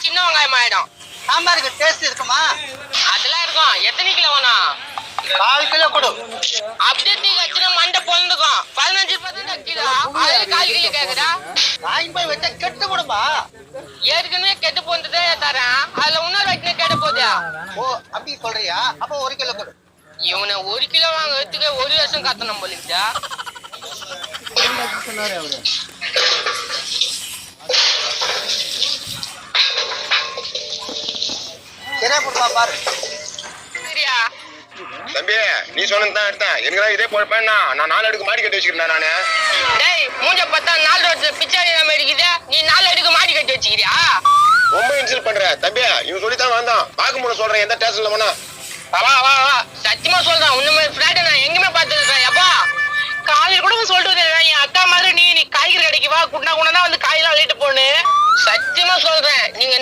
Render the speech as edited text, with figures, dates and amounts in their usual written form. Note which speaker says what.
Speaker 1: சின்ன வெங்காயம் ஆயிடும்.
Speaker 2: சாம்பாருக்கு டேஸ்ட் இருக்குமா?
Speaker 1: அதெல்லாம் இருக்கும். எத்தனை கிலோ வேணும்?
Speaker 2: 4 கிலோ கொடு.
Speaker 1: அப்படியே தீ வச்சுனா மண்டை பொழுந்துக்கும். 15 ரூபாய் தான் கிலோ. அதே 4 கிலோ கேக்குதா?
Speaker 2: வாங்கி போய் வச்சா கெட்டு கொடுப்பா.
Speaker 1: ஏற்கனவே கெட்டு போனதே தரேன். அதுல இன்னொரு வச்சு கெட்டு போகுது.
Speaker 2: ஓ அப்படி சொல்றியா? அப்ப 1 கிலோ கொடு.
Speaker 1: இவனை 1 கிலோ வாங்குறதுக்கு 1 வருஷம் கத்தணும் போலிச்சா.
Speaker 2: சொன்னாரு அவரு. சரியா கொடுப்பா பாரு.
Speaker 1: சரியா?
Speaker 3: தம்பி நீ சொன்னதுதான் எடுத்தேன். எனக்கு இதே போய்ப்பேன்னா நான் 4 அடுக்கு மாடி கட்டி வச்சுக்கிறேன் நானு.
Speaker 1: டேய் மூஞ்ச பார்த்தா 4 ரோட்ல பிச்சாடி நம்ம இருக்குது. நீ 4 அடுக்கு மாடி கட்டி வச்சுக்கிறியா?
Speaker 3: ரொம்ப இன்சல்ட் பண்ற தம்பி. இவன் சொல்லித்தான் வந்தான். பார்க்கும்போது சொல்றேன் எந்த டேஸ்ட்ல போனா.
Speaker 1: வா வா வா சத்தியமா சொல்றேன். உன்னுமே ஃப்ளாட் நான் எங்கேயுமே பார்த்துருக்கேன். எப்பா காலையில் கூட சொல்லிட்டு என் அக்கா மாதிரி நீ காய்கறி கடைக்கு வா. குண்டா குண்டா வந்து காயெல்லாம் அள்ளிட்டு போன்னு. சத்தியமா சொல்றேன். நீங்க